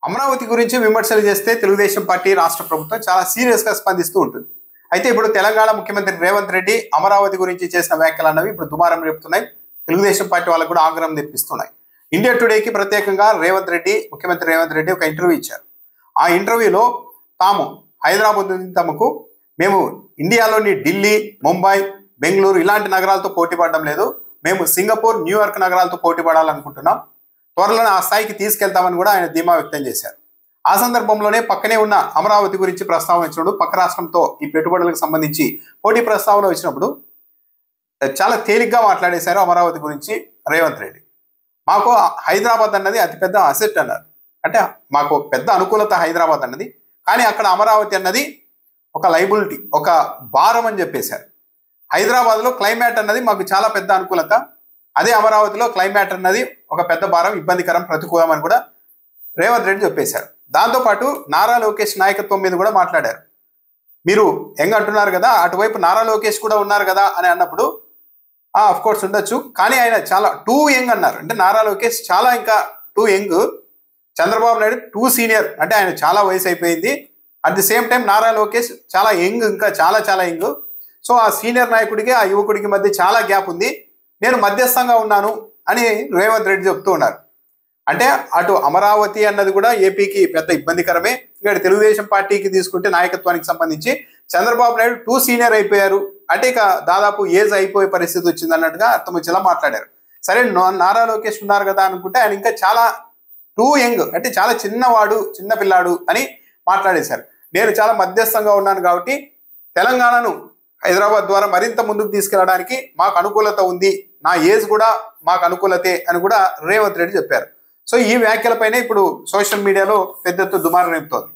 అమరావతి గురించి విమర్శలు చేస్తే తెలుగుదేశం పార్టీ రాష్ట్ర ప్రభుత్వం చాలా సీరియస్గా స్పందిస్తూ ఉంటుంది. అయితే ఇప్పుడు తెలంగాణ ముఖ్యమంత్రి రేవంత్ రెడ్డి అమరావతి గురించి చేసిన వ్యాఖ్యలు అన్నవి ఇప్పుడు దుమారం రేపుతున్నాయి. తెలుగుదేశం పార్టీ వాళ్ళకు కూడా ఆగ్రహం తెప్పిస్తున్నాయి. ఇండియా టుడేకి ప్రత్యేకంగా ముఖ్యమంత్రి రేవంత్ రెడ్డి ఒక ఇంటర్వ్యూ ఇచ్చారు. ఆ ఇంటర్వ్యూలో తాము హైదరాబాద్ నుంచి తమకు మేము ఇండియాలోని ఢిల్లీ, ముంబై, బెంగళూరు ఇలాంటి నగరాలతో పోటీ పడడం లేదు. మేము సింగపూర్, న్యూయార్క్ నగరాలతో పోటీ పడాలనుకుంటున్నాం. త్వరలోనే ఆ స్థాయికి తీసుకెళ్తామని కూడా ఆయన ధీమా వ్యక్తం చేశారు. ఆ సందర్భంలోనే పక్కనే ఉన్న అమరావతి గురించి ప్రస్తావన వచ్చినప్పుడు, పక్క రాష్ట్రంతో ఈ పెట్టుబడులకు సంబంధించి పోటీ ప్రస్తావన వచ్చినప్పుడు చాలా తేలిగ్గా మాట్లాడేశారు అమరావతి గురించి రేవంత్ రెడ్డి. మాకు హైదరాబాద్ అన్నది అతిపెద్ద అసెట్ అన్నారు. అంటే మాకు పెద్ద అనుకూలత హైదరాబాద్ అన్నది, కానీ అక్కడ అమరావతి అన్నది ఒక లైబిలిటీ, ఒక భారం అని చెప్పేశారు. హైదరాబాద్లో క్లైమేట్ అన్నది మాకు చాలా పెద్ద అనుకూలత, అదే అమరావతిలో క్లైమేట్ అన్నది ఒక పెద్ద భారం, ఇబ్బందికరం, ప్రతికూలం అని కూడా రేవంత్ రెడ్డి చెప్పేశారు. దాంతోపాటు నారా లోకేష్ నాయకత్వం మీద కూడా మాట్లాడారు. మీరు యంగ్ అంటున్నారు కదా, అటువైపు నారా లోకేష్ కూడా ఉన్నారు కదా అని అన్నప్పుడు అఫ్ కోర్స్ ఉండొచ్చు, కానీ ఆయన చాలా టూ యంగ్ అన్నారు. అంటే నారా లోకేష్ చాలా ఇంకా two young, Chandrababu Naidu two senior, అంటే ఆయన చాలా వయసు అయిపోయింది. At the same time Nara Lokesh చాలా యంగ్, ఇంకా చాలా చాలా యంగ్. సో ఆ సీనియర్ నాయకుడికి ఆ యువకుడికి మధ్య చాలా గ్యాప్ ఉంది, నేను మధ్యస్థంగా ఉన్నాను అని రేవంత్ రెడ్డి చెప్తూ ఉన్నారు. అంటే అటు అమరావతి అన్నది కూడా ఏపీకి పెద్ద ఇబ్బందికరమే. ఇక్కడ తెలుగుదేశం పార్టీకి తీసుకుంటే నాయకత్వానికి సంబంధించి చంద్రబాబు నాయుడు టూ సీనియర్ అయిపోయారు, అంటే ఇక దాదాపు ఏజ్ అయిపోయే పరిస్థితి వచ్చింది అన్నట్టుగా అర్థం వచ్చేలా మాట్లాడారు. సరే, నారా లోకేష్ ఉన్నారు కదా అనుకుంటే ఆయన ఇంకా చాలా టూ యంగ్, అంటే చాలా చిన్నవాడు, చిన్న పిల్లాడు అని మాట్లాడేశారు. నేను చాలా మధ్యస్థంగా ఉన్నాను కాబట్టి తెలంగాణను హైదరాబాద్ ద్వారా మరింత ముందుకు తీసుకెళ్ళడానికి మాకు అనుకూలత ఉంది, నా ఏజ్ కూడా మాకు అనుకూలతే అని కూడా రేవంత్ రెడ్డి చెప్పారు. సో ఈ వ్యాఖ్యలపైనే ఇప్పుడు సోషల్ మీడియాలో పెద్ద ఎత్తున దుమారం రేపుతోంది.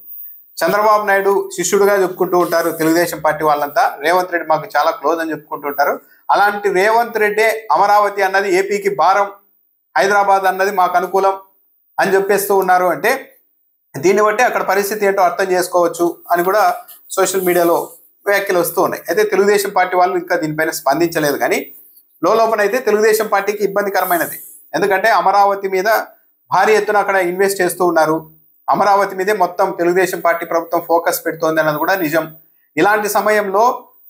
చంద్రబాబు నాయుడు శిష్యుడుగా చెప్పుకుంటూ ఉంటారు తెలుగుదేశం పార్టీ వాళ్ళంతా, రేవంత్ రెడ్డి మాకు చాలా క్లోజ్ అని చెప్పుకుంటూ ఉంటారు. అలాంటి రేవంత్ రెడ్డే అమరావతి అన్నది ఏపీకి భారం, హైదరాబాద్ అన్నది మాకు అనుకూలం అని చెప్పేస్తూ ఉన్నారు. అంటే దీన్ని బట్టి అక్కడ పరిస్థితి ఏంటో అర్థం చేసుకోవచ్చు అని కూడా సోషల్ మీడియాలో వ్యాఖ్యలు వస్తూ ఉన్నాయి. అయితే తెలుగుదేశం పార్టీ వాళ్ళు ఇంకా దీనిపైన స్పందించలేదు, కానీ లోపల అయితే తెలుగుదేశం పార్టీకి ఇబ్బందికరమైనది. ఎందుకంటే అమరావతి మీద భారీ ఎత్తున అక్కడ ఇన్వెస్ట్ చేస్తూ ఉన్నారు, అమరావతి మీదే మొత్తం తెలుగుదేశం పార్టీ ప్రభుత్వం ఫోకస్ పెడుతోంది అన్నది కూడా నిజం. ఇలాంటి సమయంలో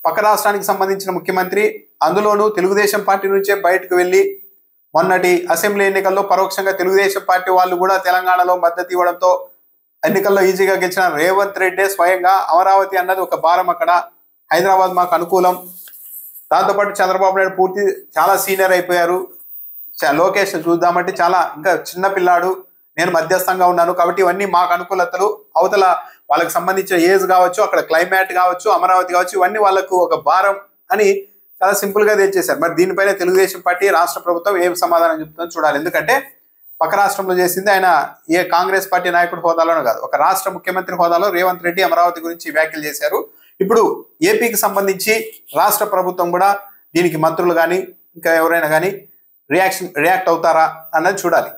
పక్క రాష్ట్రానికి సంబంధించిన ముఖ్యమంత్రి, అందులోనూ తెలుగుదేశం పార్టీ నుంచే బయటకు వెళ్ళి మొన్నటి అసెంబ్లీ ఎన్నికల్లో పరోక్షంగా తెలుగుదేశం పార్టీ వాళ్ళు కూడా తెలంగాణలో మద్దతు ఇవ్వడంతో ఎన్నికల్లో ఈజీగా గెలిచిన రేవంత్ రెడ్డి స్వయంగా అమరావతి అన్నది ఒక భారం, అక్కడ హైదరాబాద్ మాకు అనుకూలం. దాంతోపాటు చంద్రబాబు నాయుడు పూర్తి చాలా సీనియర్ అయిపోయారు, లోకేష్ చూద్దామంటే చాలా ఇంకా చిన్న పిల్లాడు, నేను మధ్యస్థంగా ఉన్నాను కాబట్టి ఇవన్నీ మాకు అనుకూలతలు, అవతల వాళ్ళకి సంబంధించిన ఏజ్ కావచ్చు, అక్కడ క్లైమేట్ కావచ్చు, అమరావతి కావచ్చు, ఇవన్నీ వాళ్ళకు ఒక భారం అని చాలా సింపుల్గా తెచ్చేశారు. మరి దీనిపైన తెలుగుదేశం పార్టీ, రాష్ట్ర ప్రభుత్వం ఏం సమాధానం చెప్తుందో చూడాలి. ఎందుకంటే పక్క రాష్ట్రంలో చేసింది ఆయన ఏ కాంగ్రెస్ పార్టీ నాయకుడి హోదాలోనూ కాదు, ఒక రాష్ట్ర ముఖ్యమంత్రి హోదాలో రేవంత్ రెడ్డి అమరావతి గురించి వ్యాఖ్యలు చేశారు. ఇప్పుడు ఏపీకి సంబంధించి రాష్ట్ర ప్రభుత్వం కూడా దీనికి మంత్రులు కానీ ఇంకా ఎవరైనా కానీ రియాక్ట్ అవుతారా అన్నది చూడాలి.